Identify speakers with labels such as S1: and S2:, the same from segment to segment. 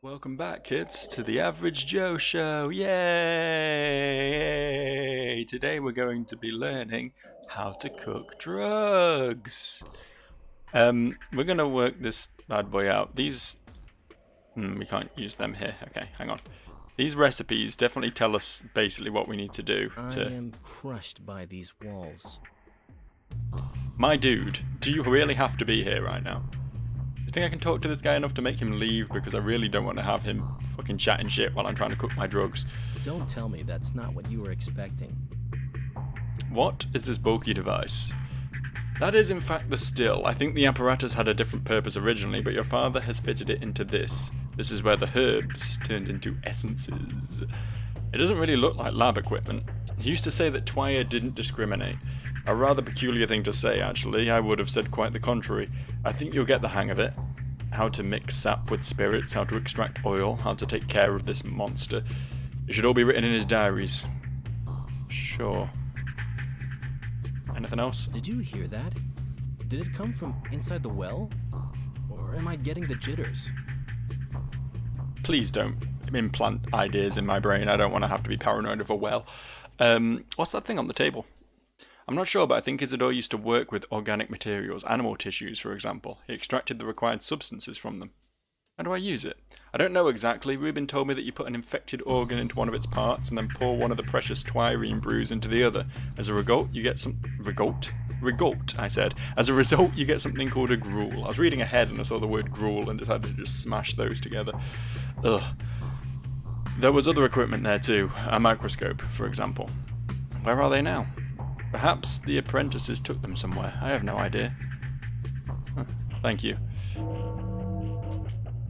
S1: Welcome back, kids, to the Average Joe Show. Yay! Today we're going to be learning how to cook drugs. We're going to work this bad boy out. These... we can't use them here. Okay, hang on. These recipes definitely tell us basically what we need to do
S2: I am crushed by these walls.
S1: My dude, do you really have to be here right now? You think I can talk to this guy enough to make him leave? Because I really don't want to have him fucking chatting shit while I'm trying to cook my drugs.
S2: Don't tell me that's not what you were expecting.
S1: What is this bulky device? That is in fact the still. I think the apparatus had a different purpose originally, but your father has fitted it into this. This is where the herbs turned into essences. It doesn't really look like lab equipment. He used to say that Twire didn't discriminate. A rather peculiar thing to say, actually. I would have said quite the contrary. I think you'll get the hang of it. How to mix sap with spirits, how to extract oil, how to take care of this monster. It should all be written in his diaries. Sure. Anything else?
S2: Did you hear that? Did it come from inside the well? Or am I getting the jitters?
S1: Please don't implant ideas in my brain. I don't want to have to be paranoid of a well. What's that thing on the table? I'm not sure, but I think Isidore used to work with organic materials, animal tissues, for example. He extracted the required substances from them. How do I use it? I don't know exactly. Ruben told me that you put an infected organ into one of its parts and then pour one of the precious twirine brews into the other. As a result, you get some... Regolt, I said. As a result, you get something called a gruel. I was reading ahead and I saw the word gruel and decided to just smash those together. Ugh. There was other equipment there too. A microscope, for example. Where are they now? Perhaps the apprentices took them somewhere. I have no idea. Huh. Thank you.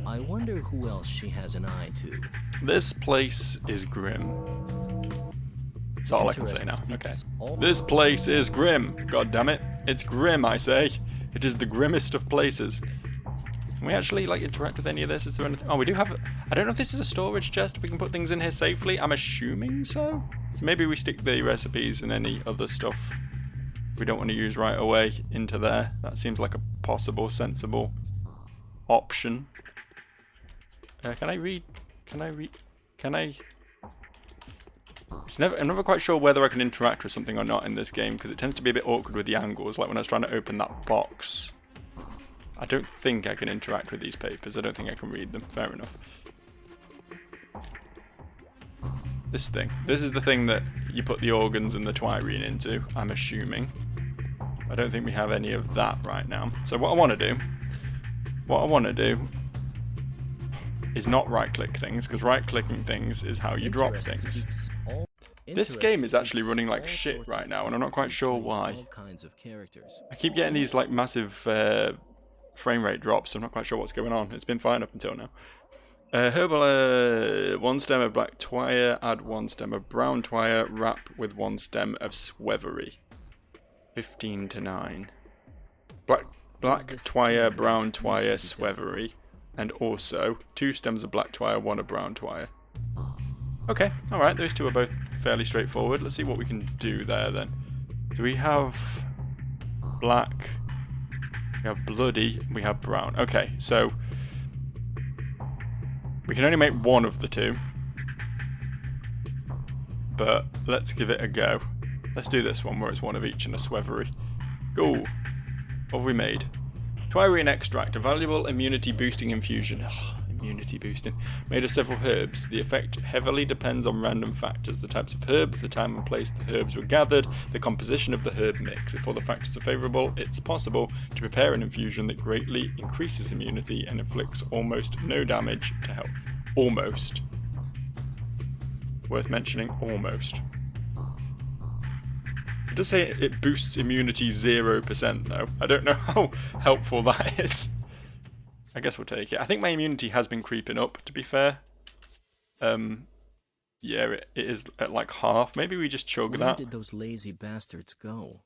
S2: I wonder who else she has an eye to.
S1: This place is grim. That's all I can say now. Okay. This place is grim. God damn it. It's grim, I say. It is the grimmest of places. Can we actually interact with any of this? Is there anything? Oh, we do have... I don't know if this is a storage chest. We can put things in here safely. I'm assuming so. So maybe we stick the recipes and any other stuff we don't want to use right away into there. That seems like a possible, sensible option. Can I read? Can I... I'm never quite sure whether I can interact with something or not in this game, because it tends to be a bit awkward with the angles, like when I was trying to open that box. I don't think I can interact with these papers. I don't think I can read them. Fair enough. This thing. This is the thing that you put the organs and the twirine into, I'm assuming. I don't think we have any of that right now. So what I want to do is not right-click things, because right-clicking things is how you drop things. This game is actually running like shit right now, and I'm not quite sure why. I keep getting these massive frame rate drops, so I'm not quite sure what's going on. It's been fine up until now. Herbal, 1 stem of black twire, add 1 stem of brown twire, wrap with 1 stem of swevery. 15 to 9. Black twire, brown twire, swevery, and also 2 stems of black twire, 1 of brown twire. Okay, alright, those two are both fairly straightforward. Let's see what we can do there then. Do we have black? We have bloody, we have brown. Okay, so we can only make one of the two, but let's give it a go. Let's do this one where it's 1 of each and a swevery. Cool. What have we made? Twirine extract, a valuable immunity boosting infusion. Ugh, immunity boosting. Made of several herbs. The effect heavily depends on random factors. The types of herbs, the time and place the herbs were gathered, the composition of the herb mix. If all the factors are favourable, it's possible to prepare an infusion that greatly increases immunity and inflicts almost no damage to health. Almost. Worth mentioning, almost. It does say it boosts immunity 0% though. I don't know how helpful that is. I guess we'll take it. I think my immunity has been creeping up, to be fair. Yeah, it is at like half. Maybe we just chug that.
S2: Where did those lazy bastards go?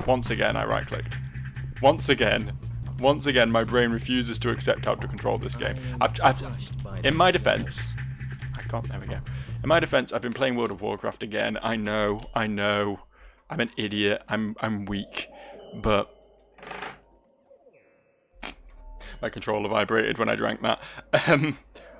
S1: Once again, I right-clicked. Once again, my brain refuses to accept how to control this game. In my defense, there we go. In my defense, I've been playing World of Warcraft again. I know. I'm an idiot. I'm weak. But My controller vibrated when I drank that.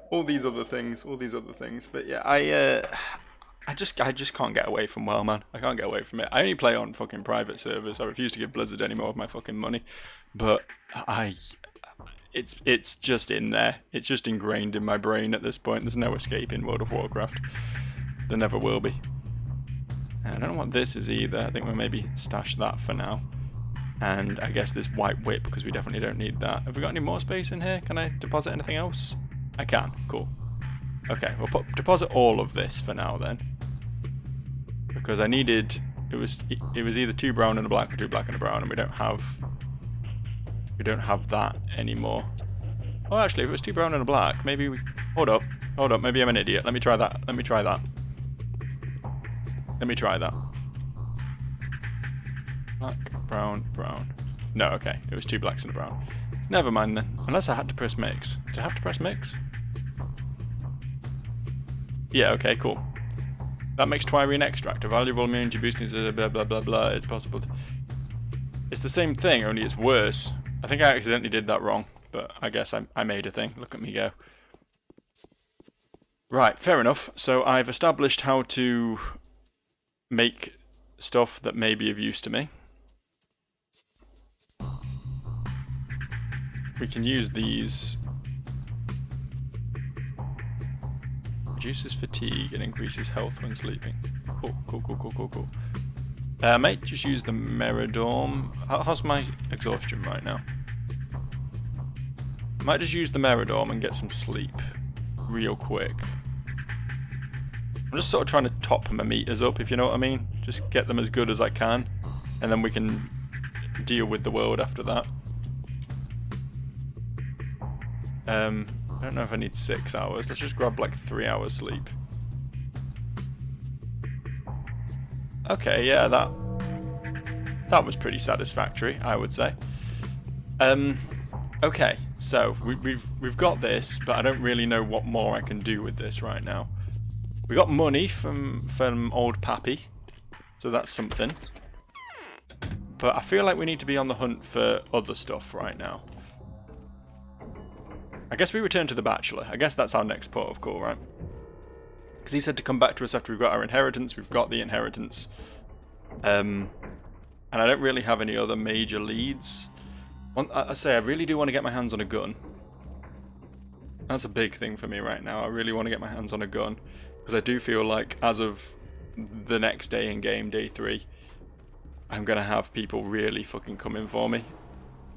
S1: All these other things. But yeah, I just can't get away from WoW, man. I can't get away from it. I only play on fucking private servers. I refuse to give Blizzard any more of my fucking money. But it's just in there. It's just ingrained in my brain at this point. There's no escape in World of Warcraft. There never will be. I don't know what this is either. I think we'll maybe stash that for now. And I guess this white whip, because we definitely don't need that. Have we got any more space in here? Can I deposit anything else? I can. Cool. Okay, we'll deposit all of this for now then. Because I needed... It was either 2 brown and a black or 2 black and a brown, and we don't have that anymore. Oh, actually, if it was 2 brown and a black, maybe we... Hold up, maybe I'm an idiot. Let me try that. Black, brown, brown. No, okay. It was 2 blacks and a brown. Never mind then. Unless I had to press mix. Did I have to press mix? Yeah, okay, cool. That makes Twirine extract. A valuable immunity boosting blah blah blah blah. It's possible to... It's the same thing, only it's worse. I think I accidentally did that wrong, but I guess I made a thing. Look at me go. Right, fair enough. So I've established how to make stuff that may be of use to me. We can use these. Reduces fatigue and increases health when sleeping. Cool. I might just use the Meridorm. How's my exhaustion right now? I might just use the Meridorm and get some sleep real quick. I'm just sort of trying to top my meters up, if you know what I mean. Just get them as good as I can, and then we can deal with the world after that. I don't know if I need 6 hours. Let's just grab like 3 hours sleep. Okay, yeah, that was pretty satisfactory, I would say. Okay, so we've got this, but I don't really know what more I can do with this right now. We got money from old Pappy, so that's something. But I feel like we need to be on the hunt for other stuff right now. I guess we return to the Bachelor. I guess that's our next port of call, right? Because he said to come back to us after we've got our inheritance. We've got the inheritance. And I don't really have any other major leads. I say I really do want to get my hands on a gun. That's a big thing for me right now. I really want to get my hands on a gun. Because I do feel like as of the next day in game, day 3, I'm going to have people really fucking coming for me.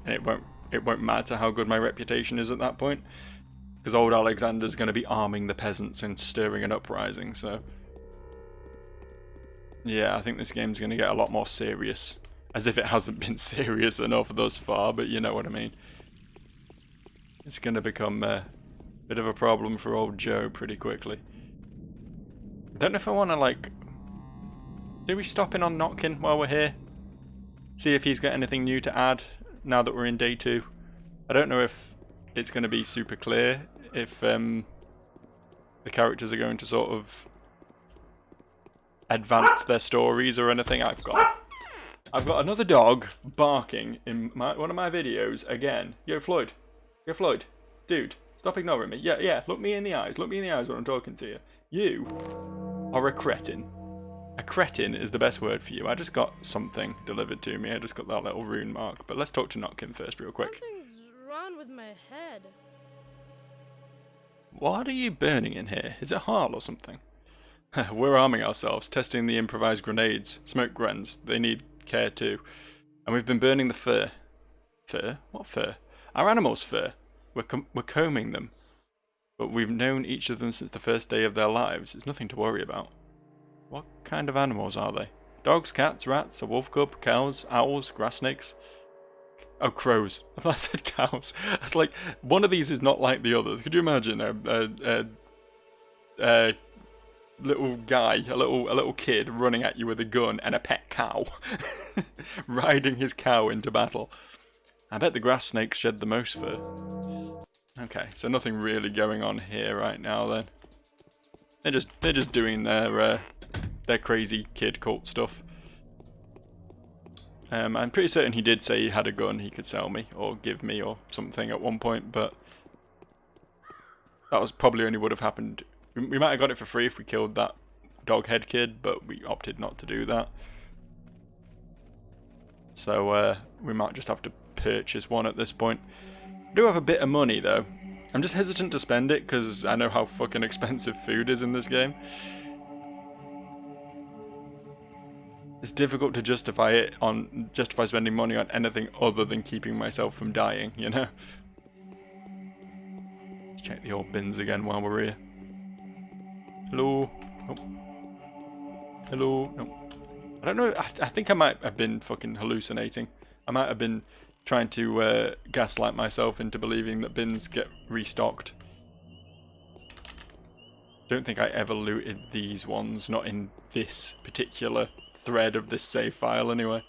S1: And it won't matter how good my reputation is at that point, because old Alexander's going to be arming the peasants and stirring an uprising, so... Yeah, I think this game's going to get a lot more serious. As if it hasn't been serious enough thus far, but you know what I mean. It's going to become a bit of a problem for old Joe pretty quickly. I don't know if I want to, like... Do we stop in on Notkin while we're here? See if he's got anything new to add now that we're in day 2. I don't know if it's going to be super clear if the characters are going to sort of advance their stories or anything. I've got another dog barking in one of my videos again. Yo Floyd, dude, stop ignoring me. Yeah, look me in the eyes when I'm talking to you. You are a cretin. A cretin is the best word for you. I just got something delivered to me. I just got that little rune mark. But let's talk to Notkin first real quick.
S3: Something's wrong with my head.
S1: What are you burning in here? Is it Harl or something? We're arming ourselves, testing the improvised grenades. Smoke grens. They need care too. And we've been burning the fur. Fur? What fur? Our animals' fur. We're combing them. But we've known each of them since the first day of their lives. It's nothing to worry about. What kind of animals are they? Dogs, cats, rats, a wolf cub, cows, owls, grass snakes. Oh, crows. I thought I said cows. It's like, one of these is not like the others. Could you imagine a little guy, a little kid running at you with a gun and a pet cow, riding his cow into battle? I bet the grass snakes shed the most fur. Okay, so nothing really going on here right now then. They're just doing their crazy kid cult stuff. I'm pretty certain he did say he had a gun he could sell me or give me or something at one point, but that was probably only would have happened. We might have got it for free if we killed that doghead kid, but we opted not to do that. So we might just have to purchase one at this point. I do have a bit of money though. I'm just hesitant to spend it because I know how fucking expensive food is in this game. It's difficult to justify spending money on anything other than keeping myself from dying, you know? Let's check the old bins again while we're here. Hello? Nope. Hello? Nope. I don't know, I think I might have been fucking hallucinating. I might have been trying to gaslight myself into believing that bins get restocked. Don't think I ever looted these ones, not in this particular thread of this save file anyway.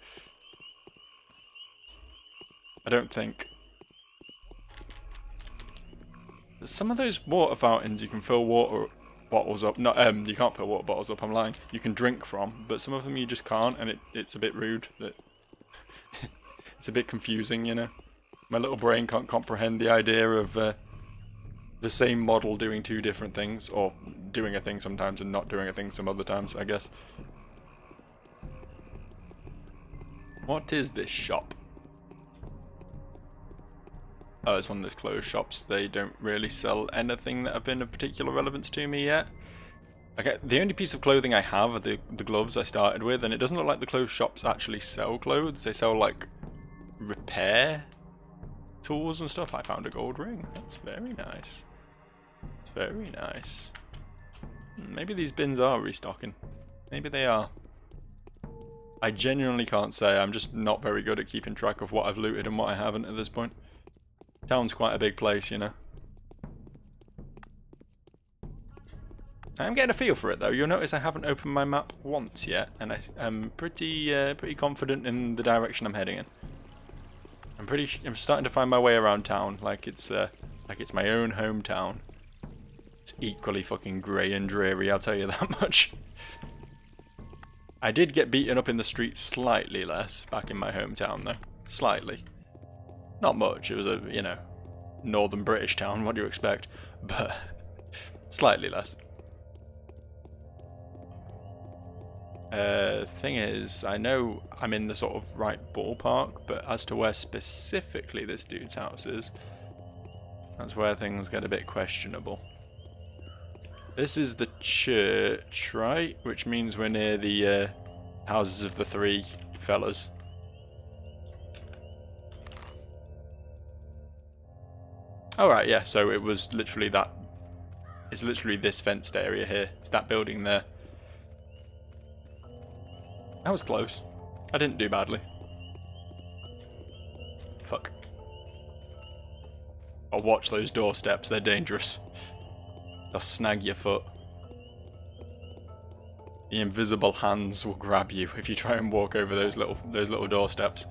S1: I don't think. Some of those water fountains you can fill water bottles up. No, you can't fill water bottles up, I'm lying. You can drink from, but some of them you just can't, and it's a bit rude. That it's a bit confusing, you know. My little brain can't comprehend the idea of the same model doing two different things, or doing a thing sometimes and not doing a thing some other times, I guess. What is this shop? Oh, it's one of those clothes shops. They don't really sell anything that have been of particular relevance to me yet. Okay, the only piece of clothing I have are the gloves I started with, and it doesn't look like the clothes shops actually sell clothes. They sell, like, repair tools and stuff. I found a gold ring. That's very nice. It's very nice. Maybe these bins are restocking. Maybe they are. I genuinely can't say. I'm just not very good at keeping track of what I've looted and what I haven't at this point. Town's quite a big place, you know. I'm getting a feel for it though. You'll notice I haven't opened my map once yet, and I'm pretty confident in the direction I'm heading in. I'm starting to find my way around town, like it's my own hometown. It's equally fucking grey and dreary, I'll tell you that much. I did get beaten up in the streets slightly less back in my hometown though. Slightly. Not much, it was a, you know, northern British town, what do you expect? But slightly less. Thing is, I know I'm in the sort of right ballpark, but as to where specifically this dude's house is, that's where things get a bit questionable. This is the church, right? Which means we're near the houses of the three fellas. Alright, yeah, so it was literally that. It's literally this fenced area here. It's that building there. That was close. I didn't do badly. Fuck. I'll watch those doorsteps, they're dangerous. They'll snag your foot. The invisible hands will grab you if you try and walk over those little doorsteps.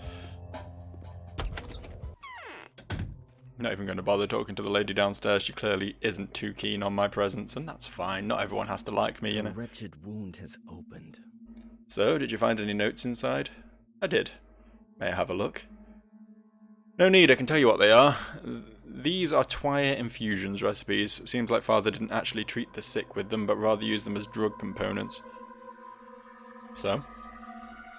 S1: I'm not even going to bother talking to the lady downstairs. She clearly isn't too keen on my presence, and that's fine. Not everyone has to like me, you know.
S2: The wretched wound has opened.
S1: So, did you find any notes inside? I did. May I have a look? No need, I can tell you what they are. These are Twire infusions recipes. Seems like Father didn't actually treat the sick with them, but rather use them as drug components. So?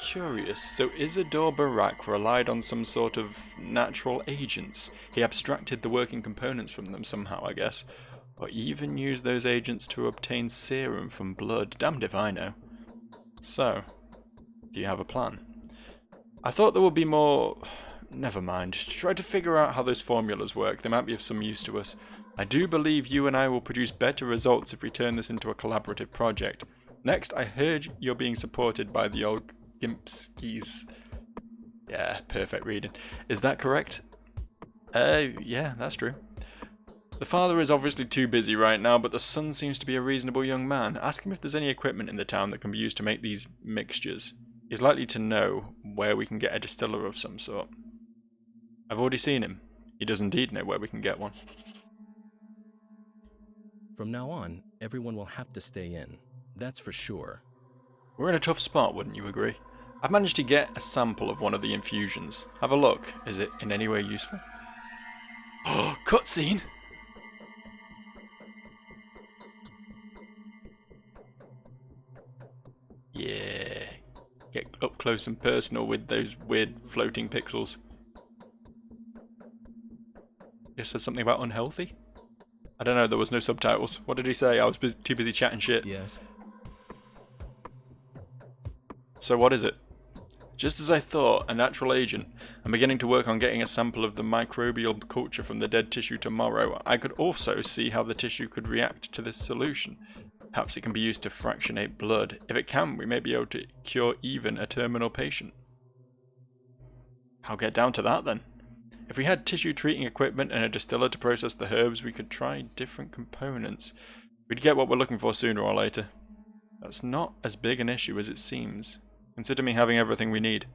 S1: Curious. So Isidore Barak relied on some sort of natural agents. He abstracted the working components from them somehow, I guess. Or even used those agents to obtain serum from blood. Damned if I know. So, do you have a plan? I thought there would be more... Never mind. Try to figure out how those formulas work. They might be of some use to us. I do believe you and I will produce better results if we turn this into a collaborative project. Next, I heard you're being supported by the old Gimpskis. Yeah, perfect reading. Is that correct? Yeah, that's true. The father is obviously too busy right now, but the son seems to be a reasonable young man. Ask him if there's any equipment in the town that can be used to make these mixtures. He's likely to know where we can get a distiller of some sort. I've already seen him. He does indeed know where we can get one.
S2: From now on, everyone will have to stay in. That's for sure.
S1: We're in a tough spot, wouldn't you agree? I've managed to get a sample of one of the infusions. Have a look. Is it in any way useful? Oh, cutscene! Yeah. Get up close and personal with those weird floating pixels. It said something about unhealthy? I don't know, there was no subtitles. What did he say? I was too busy chatting shit.
S2: Yes.
S1: So what is it? Just as I thought, a natural agent. I'm beginning to work on getting a sample of the microbial culture from the dead tissue tomorrow. I could also see how the tissue could react to this solution. Perhaps it can be used to fractionate blood. If it can, we may be able to cure even a terminal patient. I'll get down to that then. If we had tissue treating equipment and a distiller to process the herbs, we could try different components. We'd get what we're looking for sooner or later. That's not as big an issue as it seems. Consider me having everything we need.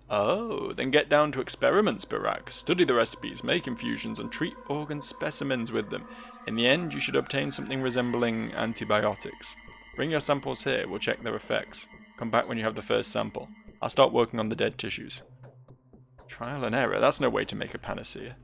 S1: Oh, then get down to experiments, Barak. Study the recipes, make infusions, and treat organ specimens with them. In the end, you should obtain something resembling antibiotics. Bring your samples here, we'll check their effects. Come back when you have the first sample. I'll start working on the dead tissues. Trial and error, that's no way to make a panacea.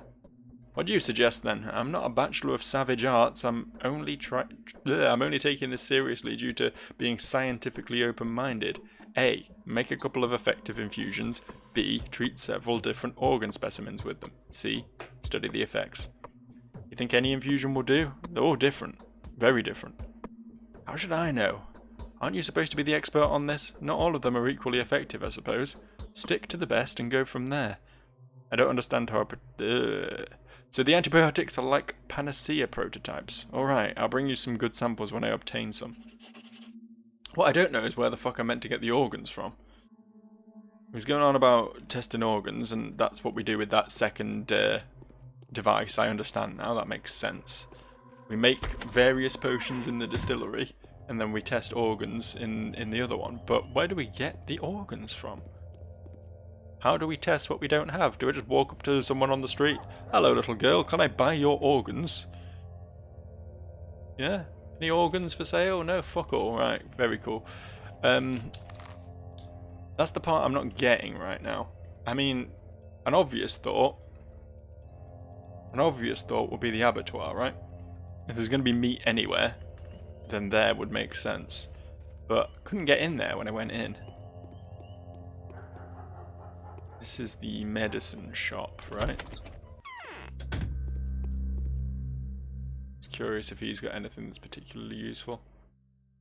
S1: What do you suggest then? I'm not a bachelor of savage arts, I'm only taking this seriously due to being scientifically open-minded. A. Make a couple of effective infusions. B. Treat several different organ specimens with them. C. Study the effects. You think any infusion will do? They're all different. Very different. How should I know? Aren't you supposed to be the expert on this? Not all of them are equally effective, I suppose. Stick to the best and go from there. I don't understand how So the antibiotics are like panacea prototypes. Alright, I'll bring you some good samples when I obtain some. What I don't know is where the fuck I'm meant to get the organs from. He was going on about testing organs, and that's what we do with that second device. I understand now, that makes sense. We make various potions in the distillery, and then we test organs in the other one. But where do we get the organs from? How do we test what we don't have? Do I just walk up to someone on the street? Hello, little girl, can I buy your organs? Yeah? Any organs for sale? No, fuck all. Right, very cool. That's the part I'm not getting right now. I mean, an obvious thought would be the abattoir, right? If there's going to be meat anywhere, then there would make sense. But I couldn't get in there when I went in. This is the medicine shop, right? Curious if he's got anything that's particularly useful.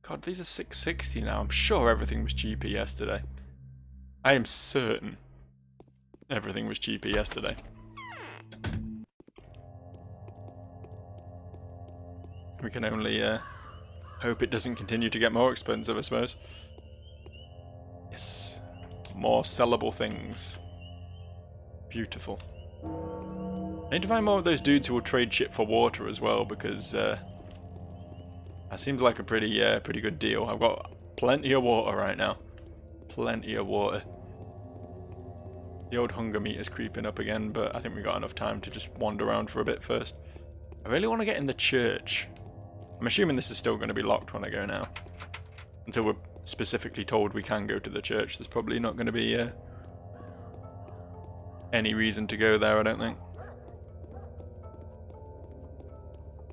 S1: God, these are $6.60 now. I'm sure everything was cheaper yesterday. I am certain everything was cheaper yesterday. We can only hope it doesn't continue to get more expensive, I suppose. Yes. More sellable things. Beautiful. I need to find more of those dudes who will trade shit for water as well, because that seems like a pretty good deal. I've got plenty of water right now. Plenty of water. The old hunger meter's creeping up again, but I think we got enough time to just wander around for a bit first. I really want to get in the church. I'm assuming this is still going to be locked when I go now. Until we're specifically told we can go to the church. There's probably not going to be any reason to go there, I don't think.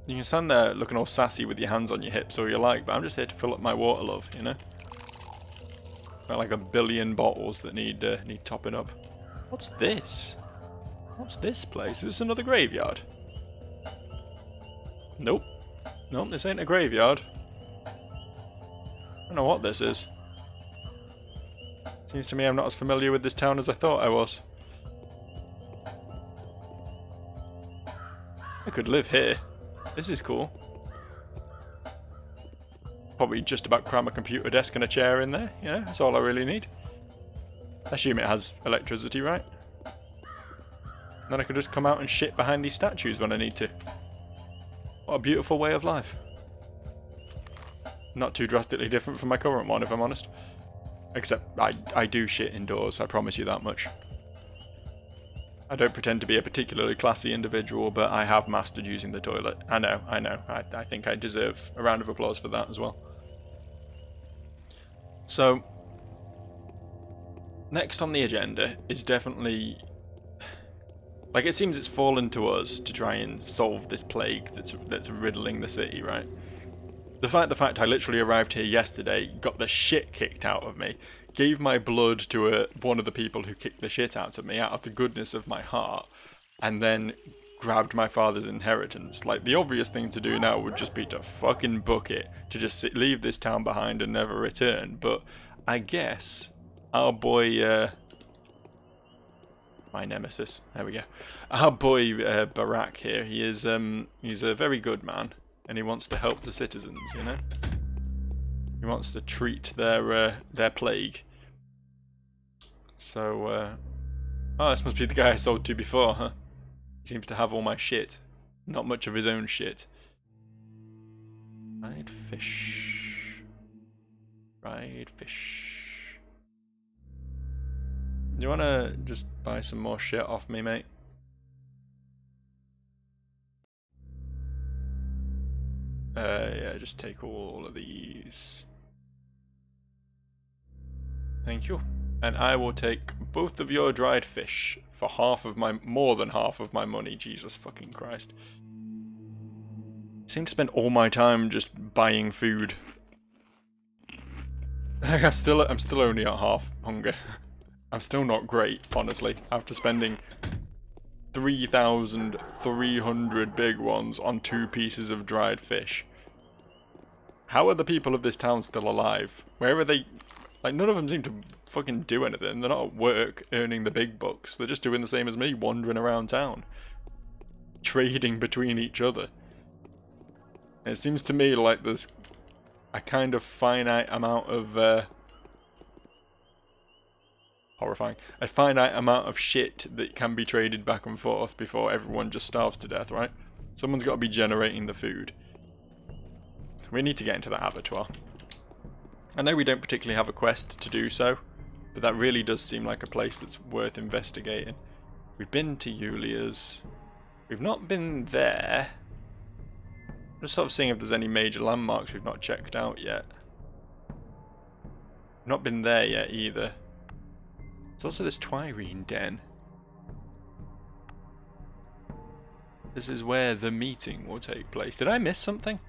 S1: You can stand there looking all sassy with your hands on your hips all you like, but I'm just here to fill up my water, love, you know? Got like a billion bottles that need topping up. What's this? What's this place? Is this another graveyard? Nope. Nope, this ain't a graveyard. I don't know what this is. Seems to me I'm not as familiar with this town as I thought I was. I could live here. This is cool. Probably just about cram a computer desk and a chair in there, you know, that's all I really need. I assume it has electricity, right? Then I could just come out and shit behind these statues when I need to. What a beautiful way of life. Not too drastically different from my current one, if I'm honest. Except I do shit indoors, I promise you that much. I don't pretend to be a particularly classy individual, but I have mastered using the toilet. I know. I think I deserve a round of applause for that as well. So, next on the agenda is definitely... Like, it seems it's fallen to us to try and solve this plague that's riddling the city, right? The fact I literally arrived here yesterday, got the shit kicked out of me, gave my blood to one of the people who kicked the shit out of me out of the goodness of my heart, and then grabbed my father's inheritance. Like, the obvious thing to do now would just be to fucking book it, to just leave this town behind and never return. But I guess our boy, my nemesis, there we go. Our boy Barack here, he's a very good man, and he wants to help the citizens, you know? He wants to treat their plague. So, oh, this must be the guy I sold to before, huh? He seems to have all my shit. Not much of his own shit. Fried fish. Fried fish. Do you want to just buy some more shit off me, mate? Yeah, just take all of these. Thank you. And I will take both of your dried fish for more than half of my money. Jesus fucking Christ. I seem to spend all my time just buying food. I'm still only at half hunger. I'm still not great, honestly, after spending 3,300 big ones on 2 pieces of dried fish. How are the people of this town still alive? Where are they? Like, none of them seem to fucking do anything. They're not at work earning the big bucks. They're just doing the same as me, wandering around town, trading between each other. And it seems to me like there's a kind of finite amount of horrifying. A finite amount of shit that can be traded back and forth before everyone just starves to death, right? Someone's got to be generating the food. We need to get into that abattoir. I know we don't particularly have a quest to do so, but that really does seem like a place that's worth investigating. We've been to Yulia's. We've not been there. I'm just sort of seeing if there's any major landmarks we've not checked out yet. Not been there yet either. There's also this Twirine den. This is where the meeting will take place. Did I miss something?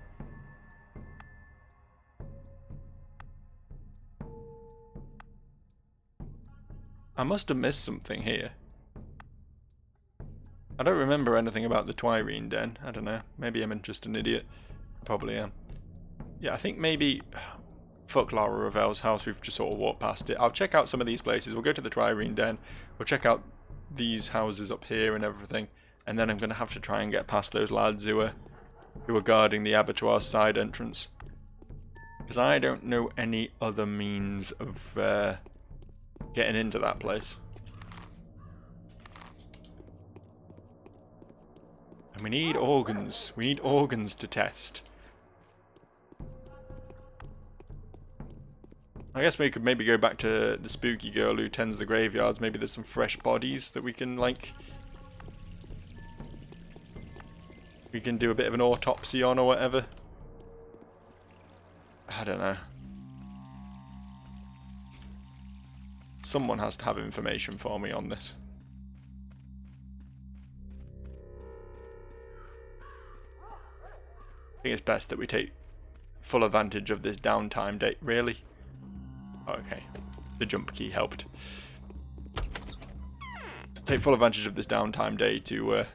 S1: I must have missed something here. I don't remember anything about the Twirine den. I don't know. Maybe I'm just an idiot. Probably am. Yeah, I think maybe... Fuck Lara Ravel's house. We've just sort of walked past it. I'll check out some of these places. We'll go to the Twirine den. We'll check out these houses up here and everything. And then I'm going to have to try and get past those lads who are guarding the abattoir side entrance. Because I don't know any other means of getting into that place. And we need organs. We need organs to test. I guess we could maybe go back to the spooky girl who tends the graveyards. Maybe there's some fresh bodies that we can, like... We can do a bit of an autopsy on or whatever. I don't know. Someone has to have information for me on this. I think it's best that we take full advantage of this downtime date. Really? Okay. The jump key helped. Take full advantage of this downtime day to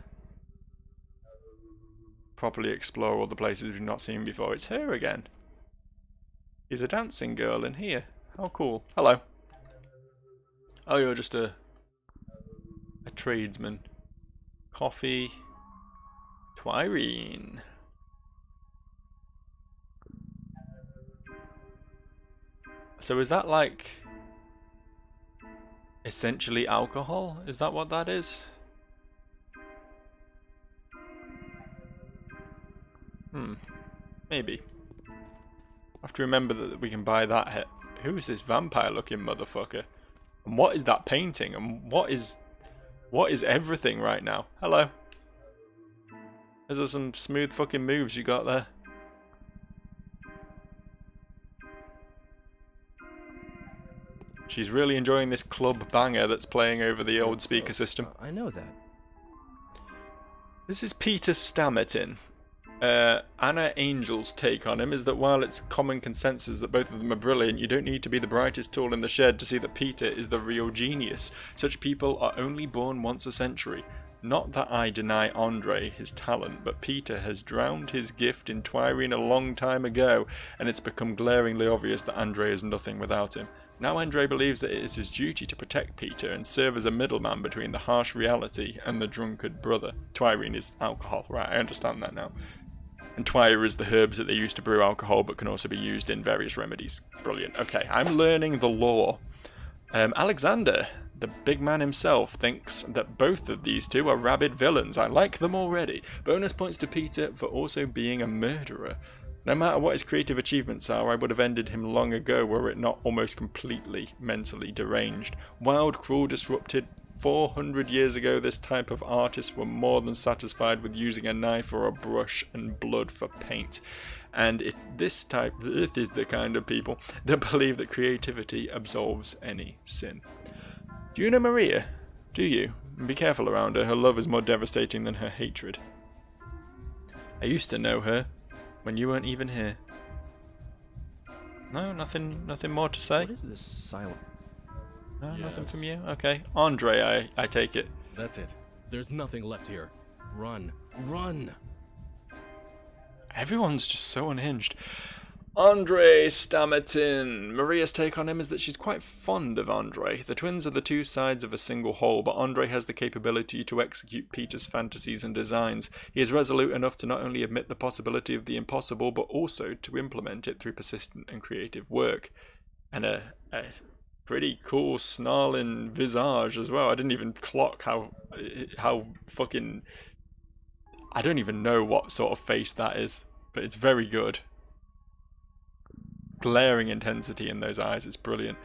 S1: properly explore all the places we've not seen before. It's her again. Is a dancing girl in here. How cool. Hello. Oh, you're just a tradesman. Coffee. Twirine. So is that like essentially alcohol? Is that what that is? Maybe. I have to remember that we can buy that. Who is this vampire looking motherfucker? And what is that painting? And what is everything right now? Hello. Those are some smooth fucking moves you got there. She's really enjoying this club banger that's playing over the old speaker system.
S2: I know that.
S1: This is Peter Stammerton. Anna Angel's take on him is that while it's common consensus that both of them are brilliant, you don't need to be the brightest tool in the shed to see that Peter is the real genius. Such people are only born once a century. Not that I deny Andre his talent, but Peter has drowned his gift in Twirene a long time ago, and it's become glaringly obvious that Andre is nothing without him. Now Andre believes that it is his duty to protect Peter and serve as a middleman between the harsh reality and the drunkard brother. Twirene is alcohol, right, I understand that now. And Twire is the herbs that they use to brew alcohol but can also be used in various remedies. Brilliant. Okay, I'm learning the lore. Alexander, the big man himself, thinks that both of these two are rabid villains. I like them already. Bonus points to Peter for also being a murderer. No matter what his creative achievements are, I would have ended him long ago were it not almost completely mentally deranged. Wild, cruel, disrupted. 400 years ago, this type of artists were more than satisfied with using a knife or a brush and blood for paint. And this is the kind of people that believe that creativity absolves any sin. Do you know Maria? Do you? Be careful around her. Her love is more devastating than her hatred. I used to know her when you weren't even here. No, nothing more to say?
S2: What is this silence?
S1: No,
S2: Yes.
S1: Nothing from you? Okay. Andre, I take it.
S2: That's it. There's nothing left here. Run. Run!
S1: Everyone's just so unhinged. Andre Stammerton. Maria's take on him is that she's quite fond of Andre. The twins are the two sides of a single whole, but Andre has the capability to execute Peter's fantasies and designs. He is resolute enough to not only admit the possibility of the impossible, but also to implement it through persistent and creative work. And a pretty cool snarling visage as well. I didn't even clock how fucking... I don't even know what sort of face that is, but it's very good. Glaring intensity in those eyes, it's brilliant.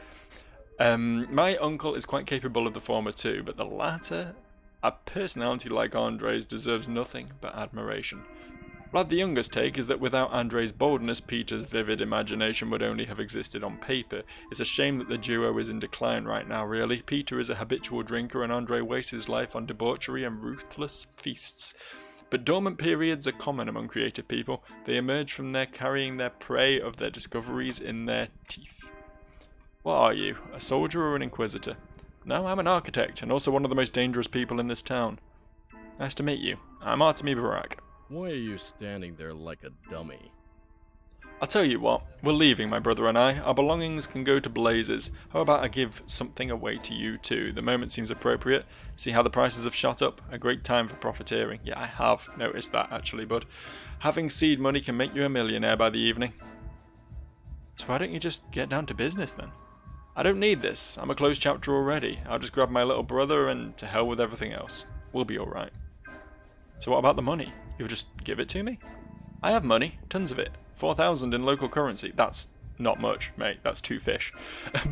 S1: My uncle is quite capable of the former too, but the latter, a personality like Andre's, deserves nothing but admiration. Vlad the Younger's take is that without Andre's boldness, Peter's vivid imagination would only have existed on paper. It's a shame that the duo is in decline right now, really. Peter is a habitual drinker and Andre wastes his life on debauchery and ruthless feasts. But dormant periods are common among creative people. They emerge from there carrying their prey of their discoveries in their teeth. What are you, a soldier or an inquisitor? No, I'm an architect, and also one of the most dangerous people in this town. Nice to meet you. I'm Artemy Barak.
S2: Why are you standing there like a dummy?
S1: I'll tell you what, we're leaving, my brother and I. Our belongings can go to blazes. How about I give something away to you too? The moment seems appropriate. See how the prices have shot up? A great time for profiteering. Yeah, I have noticed that actually, bud. Having seed money can make you a millionaire by the evening. So why don't you just get down to business then? I don't need this. I'm a closed chapter already. I'll just grab my little brother and to hell with everything else. We'll be alright. So what about the money? You'll just give it to me? I have money, tons of it. 4,000 in local currency. That's not much, mate. That's 2 fish.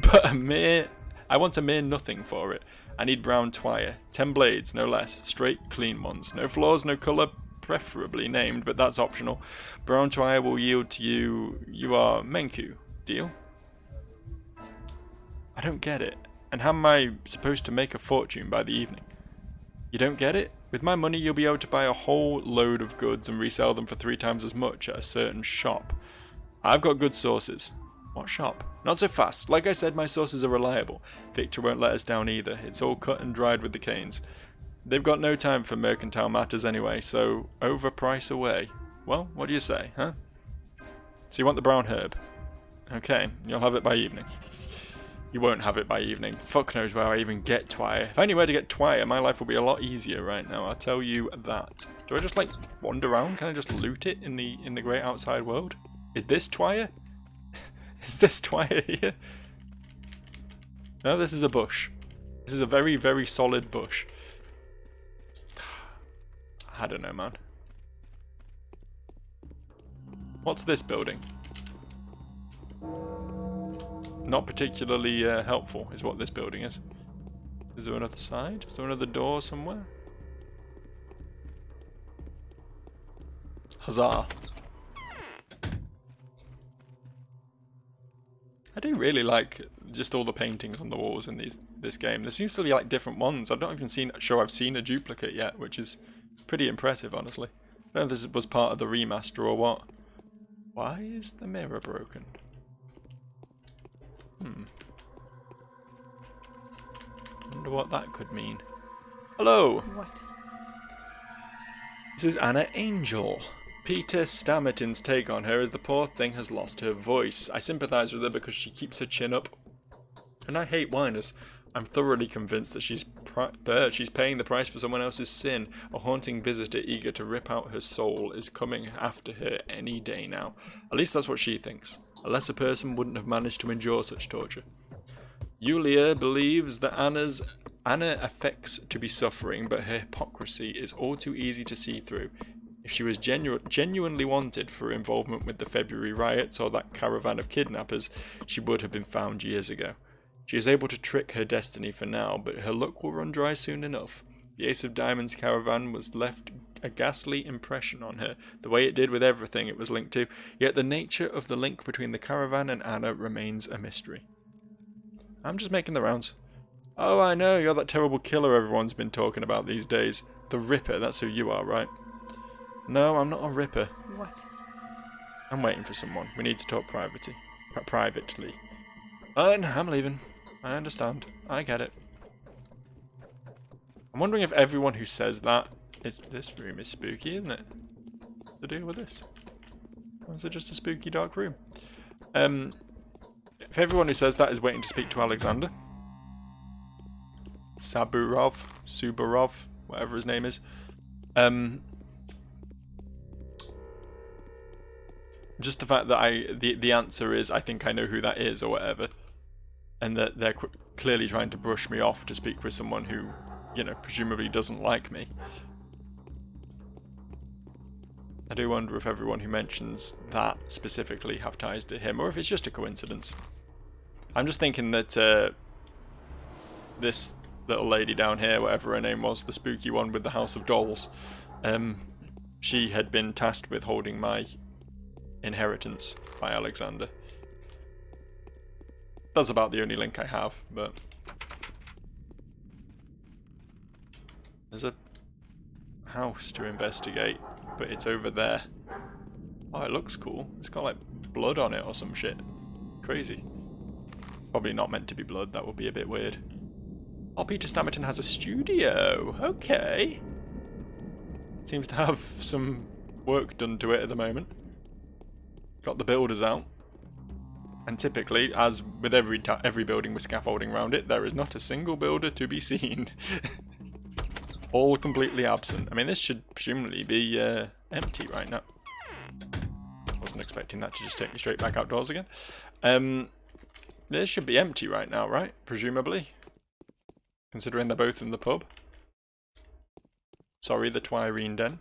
S1: But I want a mere nothing for it. I need brown twire. 10 blades, no less. Straight, clean ones. No flaws, no colour, preferably named, but that's optional. Brown twire will yield to you... You are Menku. Deal? I don't get it. And how am I supposed to make a fortune by the evening? You don't get it? With my money you'll be able to buy a whole load of goods and resell them for 3 times as much at a certain shop. I've got good sources. What shop? Not so fast. Like I said, my sources are reliable. Victor won't let us down either. It's all cut and dried with the canes. They've got no time for mercantile matters anyway, so overprice away. Well, what do you say, huh? So you want the brown herb? Okay, you'll have it by evening. You won't have it by evening. Fuck knows where I even get twire. If I knew where to get twire, my life would be a lot easier right now, I'll tell you that. Do I just like wander around? Can I just loot it in the great outside world? Is this twire? Is this twire here? No, this is a bush. This is a very, very solid bush. I don't know, man. What's this building? Not particularly helpful is what this building is. Is there another side? Is there another door somewhere? Huzzah. I do really like just all the paintings on the walls in this game. There seems to be like different ones. I've not even sure I've seen a duplicate yet, which is pretty impressive, honestly. I don't know if this was part of the remaster or what. Why is the mirror broken? Wonder what that could mean. Hello!
S4: What?
S1: This is Anna Angel. Peter Stammerton's take on her is the poor thing has lost her voice. I sympathise with her because she keeps her chin up. And I hate whiners. I'm thoroughly convinced that she's paying the price for someone else's sin. A haunting visitor eager to rip out her soul is coming after her any day now. At least that's what she thinks. A lesser person wouldn't have managed to endure such torture. Yulia believes that Anna affects to be suffering, but her hypocrisy is all too easy to see through. If she was genuinely wanted for involvement with the February riots or that caravan of kidnappers, she would have been found years ago. She is able to trick her destiny for now, but her luck will run dry soon enough. The Ace of Diamonds caravan was left a ghastly impression on her, the way it did with everything it was linked to, yet the nature of the link between the caravan and Anna remains a mystery. I'm just making the rounds. Oh, I know, you're that terrible killer everyone's been talking about these days. The Ripper, that's who you are, right? No, I'm not a Ripper.
S4: What?
S1: I'm waiting for someone. We need to talk privately. I'm leaving. I understand. I get it. I'm wondering if everyone who says that... This room is spooky, isn't it? What's the deal with this? Or is it just a spooky dark room? If everyone who says that is waiting to speak to Alexander... Subarov, whatever his name is. Just the fact that the answer is I think I know who that is or whatever, and that they're clearly trying to brush me off to speak with someone who, you know, presumably doesn't like me. I do wonder if everyone who mentions that specifically have ties to him, or if it's just a coincidence. I'm just thinking that this little lady down here, whatever her name was, the spooky one with the House of Dolls, she had been tasked with holding my inheritance by Alexander. That's about the only link I have, but... There's a house to investigate, but it's over there. Oh, it looks cool. It's got like blood on it or some shit. Crazy. Probably not meant to be blood, that would be a bit weird. Oh, Peter Stammerton has a studio. Okay. Seems to have some work done to it at the moment. Got the builders out. And typically, as with every building with scaffolding around it, there is not a single builder to be seen. All completely absent. I mean, this should presumably be empty right now. Wasn't expecting that to just take me straight back outdoors again. This should be empty right now, right? Presumably. Considering they're both in the pub. Sorry, the Twirene Den.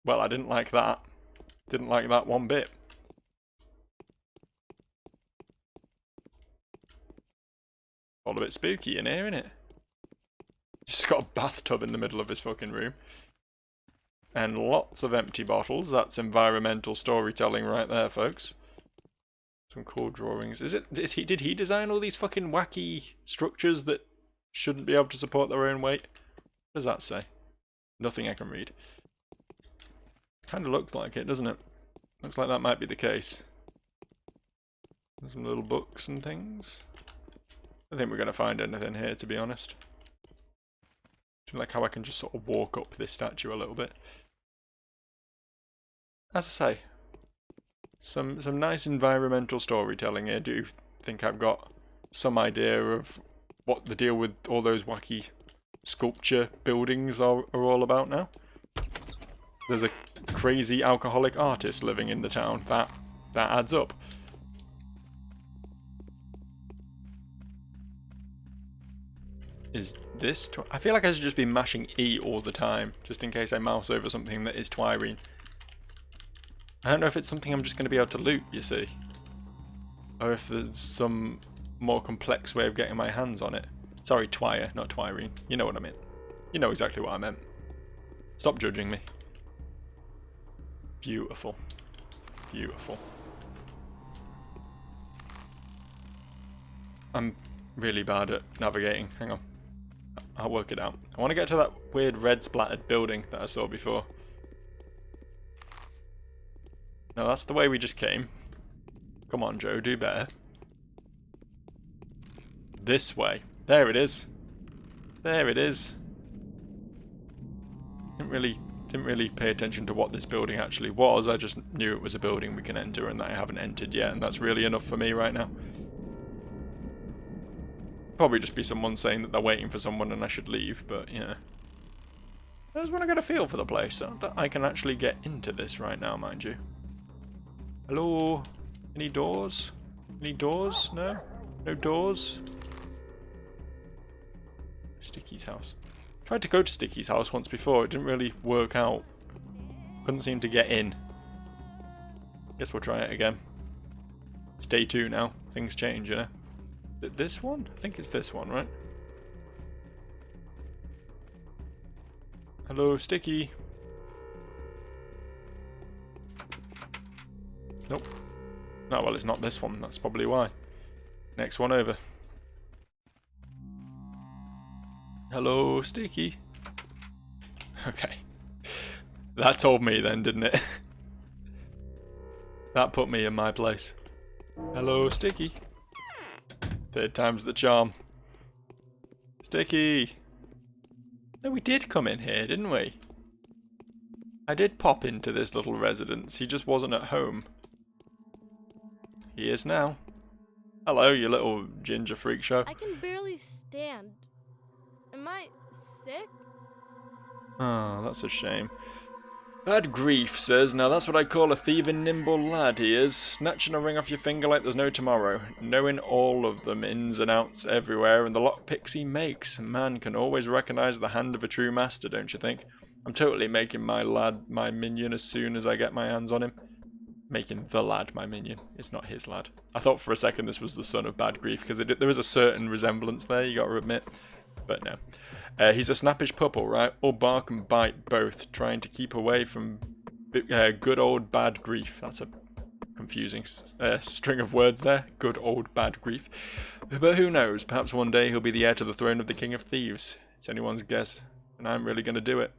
S1: Well, I didn't like that. Didn't like that one bit. All a bit spooky in here, innit? Just got a bathtub in the middle of his fucking room. And lots of empty bottles. That's environmental storytelling right there, folks. Some cool drawings. Did he design all these fucking wacky structures that shouldn't be able to support their own weight? What does that say? Nothing I can read. Kind of looks like it, doesn't it? Looks like that might be the case. There's some little books and things. I think we're going to find anything here, to be honest. I like how I can just sort of walk up this statue a little bit. As I say, some nice environmental storytelling here. Do think I've got some idea of what the deal with all those wacky sculpture buildings are all about now. There's a crazy alcoholic artist living in the town. That adds up. Is this... I feel like I should just be mashing E all the time, just in case I mouse over something that is Twirene. I don't know if it's something I'm just going to be able to loot, you see. Or if there's some more complex way of getting my hands on it. Sorry, Twire, not Twirene. You know what I meant. You know exactly what I meant. Stop judging me. Beautiful. Beautiful. I'm really bad at navigating. Hang on. I'll work it out. I want to get to that weird red splattered building that I saw before. No, that's the way we just came. Come on, Joe, do better. This way. There it is. There it is. Didn't really pay attention to what this building actually was. I just knew it was a building we can enter and that I haven't entered yet, and that's really enough for me right now. Probably just be someone saying that they're waiting for someone and I should leave, but yeah. I just want to get a feel for the place, so that I can actually get into this right now, mind you. Hello? Any doors? Any doors? No? No doors? Sticky's house. Tried to go to Sticky's house once before, it didn't really work out. Couldn't seem to get in. Guess we'll try it again. It's day 2 now, things change, you know. This one? I think it's this one, right? Hello, Sticky. Nope. No, well, it's not this one. That's probably why. Next one over. Hello, Sticky. Okay. That told me then, didn't it? That put me in my place. Hello, Sticky. 3rd time's the charm. Sticky! No, we did come in here, didn't we? I did pop into this little residence. He just wasn't at home. He is now. Hello, you little ginger freak show.
S3: I can barely stand. Am I sick?
S1: Oh, that's a shame. Bad grief, says, now that's what I call a thieving nimble lad, he is. Snatching a ring off your finger like there's no tomorrow. Knowing all of them, ins and outs everywhere, and the lockpicks he makes. A man can always recognise the hand of a true master, don't you think? I'm totally making my lad my minion as soon as I get my hands on him. Making the lad my minion. It's not his lad. I thought for a second this was the son of Bad Grief, because there is a certain resemblance there, you gotta admit. But no. He's a snappish pup, alright. All bark and bite both, trying to keep away from good old Bad Grief. That's a confusing string of words there. Good old Bad Grief. But who knows? Perhaps one day he'll be the heir to the throne of the King of Thieves. It's anyone's guess, and I'm really going to do it.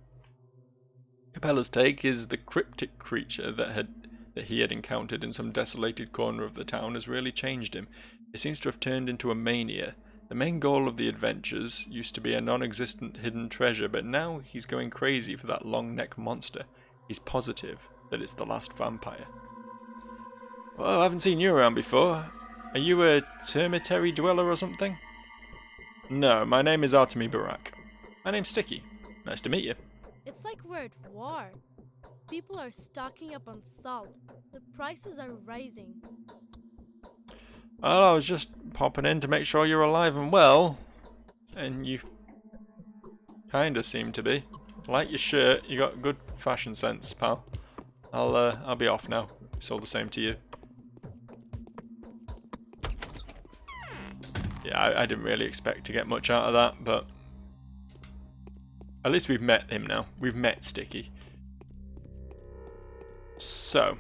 S1: Capella's take is the cryptic creature that he had encountered in some desolated corner of the town has really changed him. It seems to have turned into a mania. The main goal of the adventures used to be a non-existent hidden treasure, but now he's going crazy for that long-neck monster. He's positive that it's the last vampire. Well, I haven't seen you around before. Are you a termitary dweller or something? No, my name is Artemi Barak. My name's Sticky. Nice to meet you.
S3: It's like we're at war. People are stocking up on salt. The prices are rising.
S1: Well, I was just popping in to make sure you're alive and well. And you kinda seem to be. I like your shirt, you got good fashion sense, pal. I'll be off now. It's all the same to you. Yeah, I didn't really expect to get much out of that, but at least we've met him now. We've met Sticky. So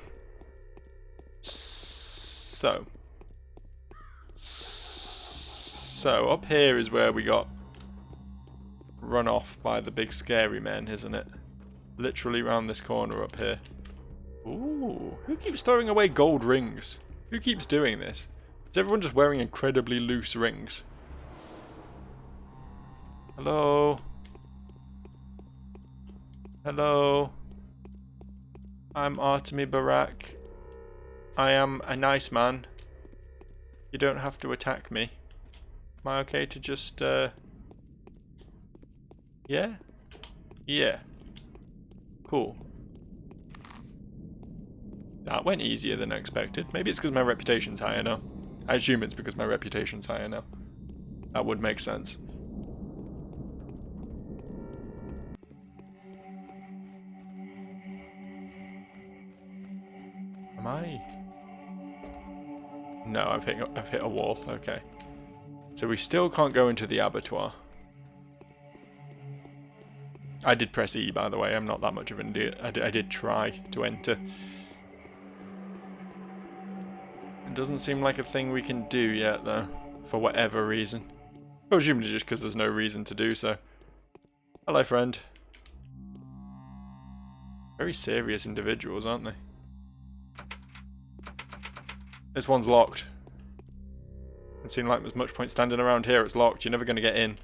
S1: up here is where we got run off by the big scary men, isn't it? Literally round this corner up here. Ooh, who keeps throwing away gold rings? Who keeps doing this? Is everyone just wearing incredibly loose rings? Hello? Hello? I'm Artemi Barak. I am a nice man. You don't have to attack me. Am I okay to just, yeah? Yeah. Cool. That went easier than I expected. Maybe it's because my reputation's higher now. I assume it's because my reputation's higher now. That would make sense. Am I? No, I've hit a wall. Okay. So we still can't go into the abattoir. I did press E, by the way. I'm not that much of an idiot. I did try to enter. It doesn't seem like a thing we can do yet, though. for whatever reason. Presumably just because there's no reason to do so. Hello, friend. Very serious individuals, aren't they? This one's locked. Doesn't seem like there's much point standing around here. It's locked. You're never going to get in.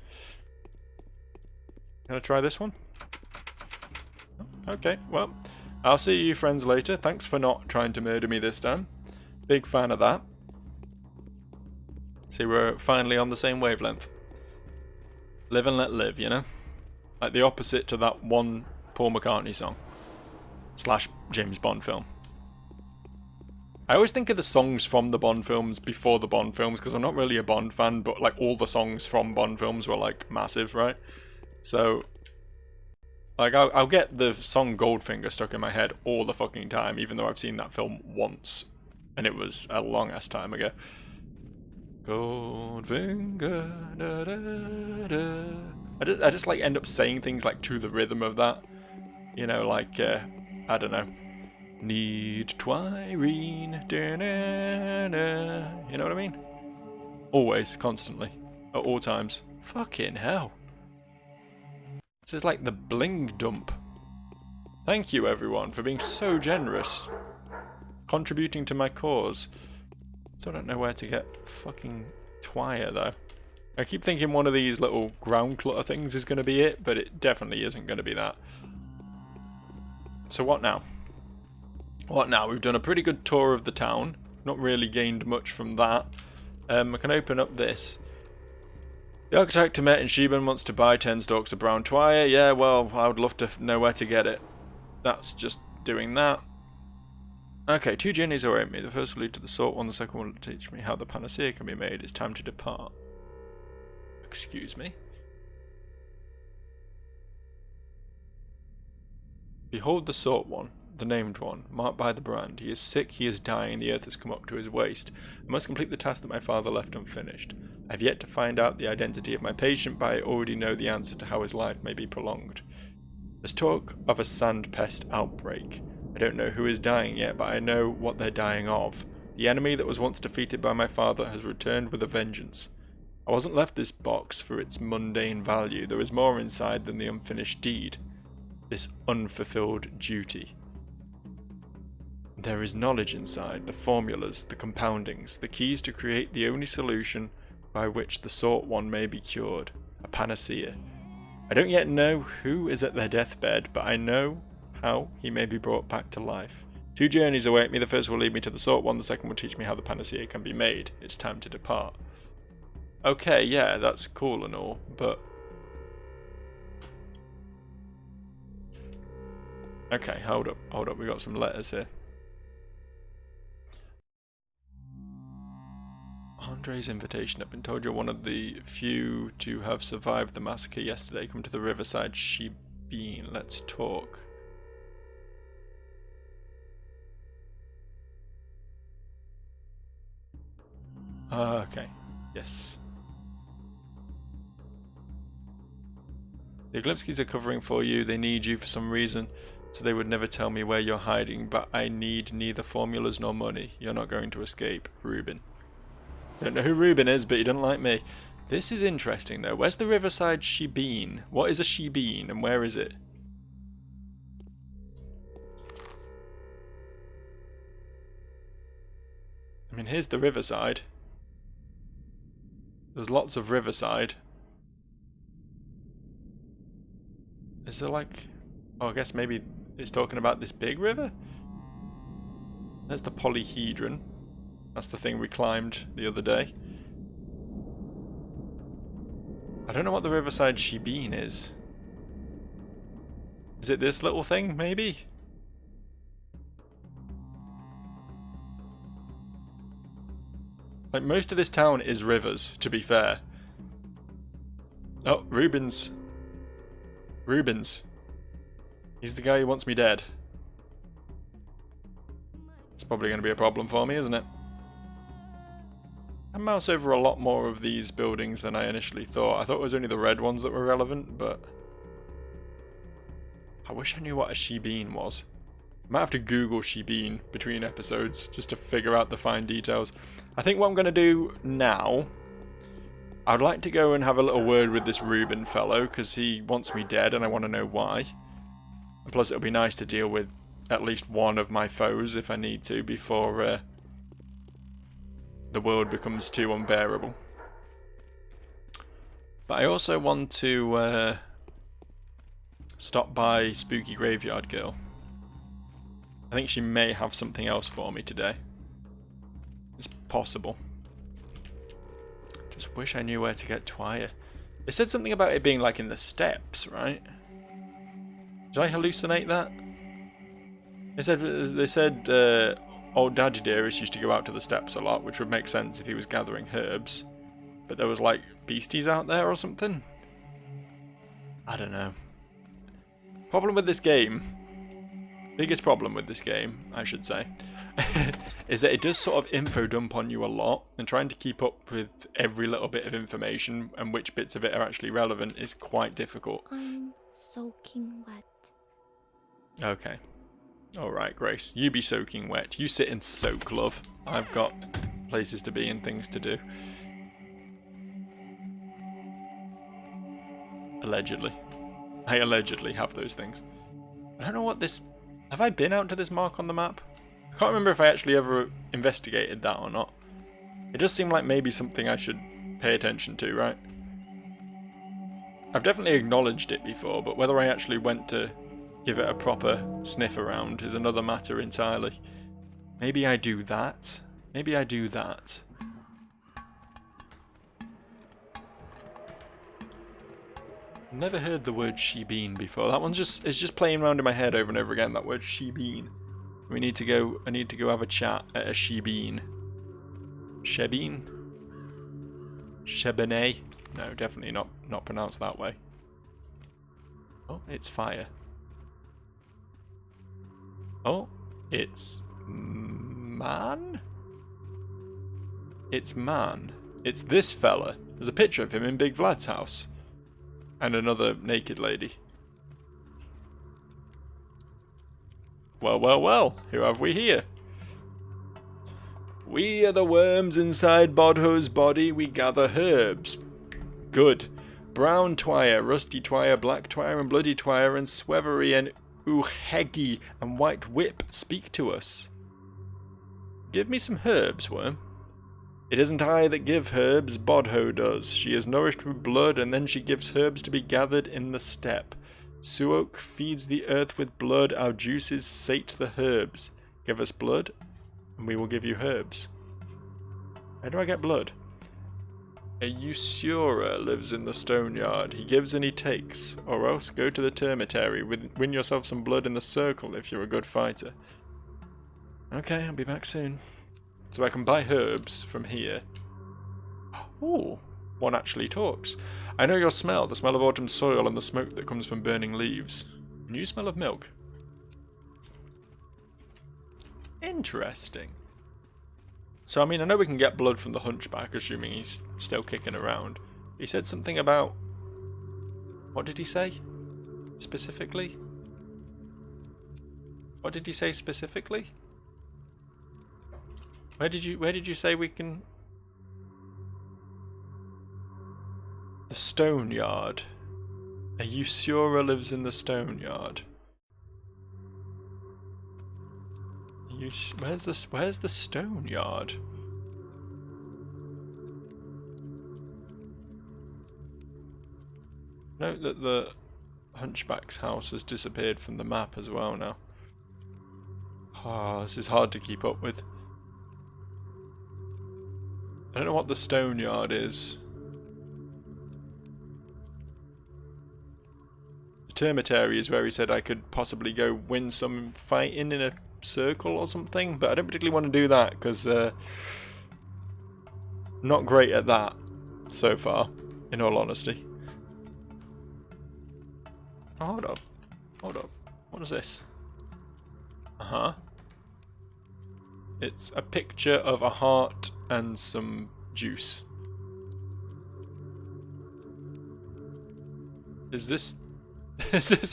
S1: Gonna try this one? Okay, well, I'll see you friends later. Thanks for not trying to murder me this time. Big fan of that. See, we're finally on the same wavelength. Live and let live, you know? Like the opposite to that one Paul McCartney song. / James Bond film. I always think of the songs from the Bond films before the Bond films, because I'm not really a Bond fan, but like all the songs from Bond films were like massive, right? So, like I'll get the song Goldfinger stuck in my head all the fucking time, even though I've seen that film once, and it was a long ass time ago. Goldfinger, da, da, da. I just like end up saying things like to the rhythm of that, you know, like I don't know, need Twireen, da, da, da. You know what I mean? Always, constantly, at all times. Fucking hell. This is like the bling dump. Thank you everyone for being so generous. Contributing to my cause. Still don't know where to get fucking Twire though. I keep thinking one of these little ground clutter things is going to be it, but it definitely isn't going to be that. So what now? What now? We've done a pretty good tour of the town. Not really gained much from that. I can open up this. The architect I met in Sheben wants to buy 10 stalks of brown Twire. Yeah, well, I would love to know where to get it. That's just doing that. Okay, 2 journeys await me. The first will lead to the salt one, the second one will teach me how the panacea can be made. It's time to depart. Excuse me. Behold the salt one, the named one, marked by the brand. He is sick, he is dying, the earth has come up to his waist. I must complete the task that my father left unfinished. I have yet to find out the identity of my patient, but I already know the answer to how his life may be prolonged. There's talk of a sand pest outbreak. I don't know who is dying yet, but I know what they're dying of. The enemy that was once defeated by my father has returned with a vengeance. I wasn't left this box for its mundane value. There is more inside than the unfinished deed. This unfulfilled duty. There is knowledge inside, the formulas, the compoundings, the keys to create the only solution by which the sought one may be cured, a panacea. I don't yet know who is at their deathbed, but I know how he may be brought back to life. 2 journeys await me, the first will lead me to the sought one, the second will teach me how the panacea can be made. It's time to depart. Okay, yeah, that's cool and all, but... Okay, hold up, we got some letters here. Andre's invitation. I've been told you're one of the few to have survived the massacre yesterday. Come to the riverside Sheben. Let's talk. Okay. Yes. The Oglipskis are covering for you. They need you for some reason, so they would never tell me where you're hiding, but I need neither formulas nor money. You're not going to escape. Reuben. Don't know who Reuben is, but he doesn't like me. This is interesting though. Where's the riverside Sheben? What is a Sheben and where is it? I mean, here's the riverside. There's lots of riverside. Is there like... Oh, I guess maybe it's talking about this big river? There's the polyhedron. That's the thing we climbed the other day. I don't know what the riverside Sheben is. Is it this little thing, maybe? Like, most of this town is rivers, to be fair. Oh, Reuben's. He's the guy who wants me dead. It's probably going to be a problem for me, isn't it? I mouse over a lot more of these buildings than I initially thought. I thought it was only the red ones that were relevant, but... I wish I knew what a Sheben was. I might have to Google Sheben between episodes just to figure out the fine details. I think what I'm going to do now I'd like to go and have a little word with this Reuben fellow, because he wants me dead and I want to know why. And plus it'll be nice to deal with at least one of my foes if I need to before the world becomes too unbearable. But I also want to stop by Spooky Graveyard Girl. I think she may have something else for me today. It's possible. Just wish I knew where to get Twire. They said something about it being like in the steppes, right? Did I hallucinate that? They said old Daddy Dearest used to go out to the steppes a lot, which would make sense if he was gathering herbs. But there was like beasties out there or something? I don't know. Problem with this game, biggest problem with this game, I should say, is that it does sort of info dump on you a lot, and trying to keep up with every little bit of information and which bits of it are actually relevant is quite difficult.
S4: I'm soaking wet.
S1: Okay. Alright, Grace. You be soaking wet. You sit and soak, love. I've got places to be and things to do. Allegedly. I allegedly have those things. I don't know what this... Have I been out to this mark on the map? I can't remember if I actually ever investigated that or not. It does seem like maybe something I should pay attention to, right? I've definitely acknowledged it before, but whether I actually went to give it a proper sniff around is another matter entirely. Maybe I do that. Maybe I do that. I've never heard the word shebeen before. That one's it's just playing around in my head over and over again, that word shebeen. I need to go have a chat at a shebeen. Shebeen? Shebene? No, definitely not pronounced that way. Oh, it's fire. Oh, it's man? It's man. It's this fella. There's a picture of him in Big Vlad's house. And another naked lady. Well, well, well. Who have we here? We are the worms inside Bodho's body. We gather herbs. Good. Brown twire, rusty twire, black twire, and bloody twire, and swevery, and uhegi, and white whip speak to us. Give me some herbs, worm. It isn't I that give herbs, Bodho does. She is nourished with blood, and then she gives herbs to be gathered in the steppe. Suok feeds the earth with blood, our juices sate the herbs. Give us blood, and we will give you herbs. How do I get blood? A Usura lives in the stone yard. He gives and he takes, or else go to the termitary. Win yourself some blood in the circle if you're a good fighter. Okay, I'll be back soon. So I can buy herbs from here. Ooh, one actually talks. I know your smell, the smell of autumn soil and the smoke that comes from burning leaves. New smell of milk. Interesting. So, I mean, I know we can get blood from the hunchback, assuming he's still kicking around. He said something about... What did he say? Specifically? What did he say specifically? Where did you say we can... The stone yard. A Usura lives in the stone yard. Where's the stone yard? Note that the hunchback's house has disappeared from the map as well now. Oh, this is hard to keep up with. I don't know what the stone yard is. The termitary is where he said I could possibly go win some fighting in a circle or something, but I don't particularly want to do that because not great at that so far, in all honesty. Oh, hold up. What is this? It's a picture of a heart and some juice. Is this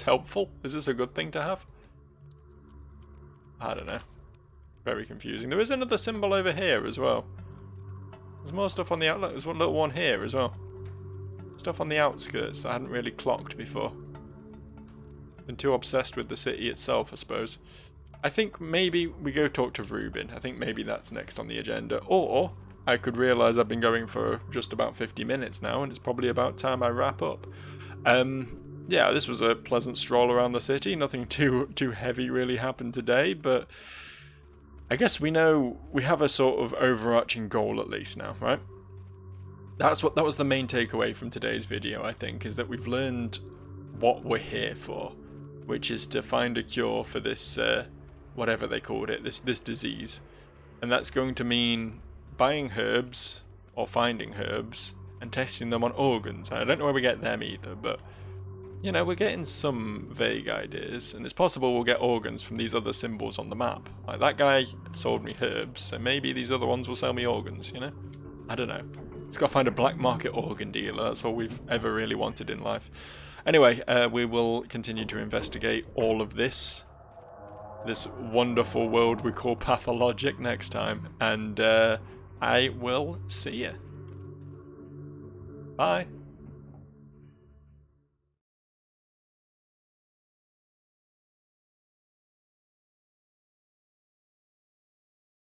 S1: helpful? Is this a good thing to have? I don't know. Very confusing. There is another symbol over here as well. There's more stuff on the outlet. There's one little one here as well. Stuff on the outskirts that I hadn't really clocked before. Been too obsessed with the city itself, I suppose. I think maybe we go talk to Ruben. I think maybe that's next on the agenda. Or I could realise I've been going for just about 50 minutes now, and it's probably about time I wrap up. Yeah, this was a pleasant stroll around the city. Nothing too heavy really happened today, but I guess we know we have a sort of overarching goal at least now, right? That was the main takeaway from today's video, I think, is that we've learned what we're here for, which is to find a cure for this whatever they called it, this disease. And that's going to mean buying herbs or finding herbs and testing them on organs. I don't know where we get them either, but you know, we're getting some vague ideas, and it's possible we'll get organs from these other symbols on the map. Like that guy sold me herbs, so maybe these other ones will sell me organs, you know? I don't know. It's got to find a black market organ dealer. That's all we've ever really wanted in life. Anyway, we will continue to investigate all of this wonderful world we call Pathologic next time, and I will see you. Bye.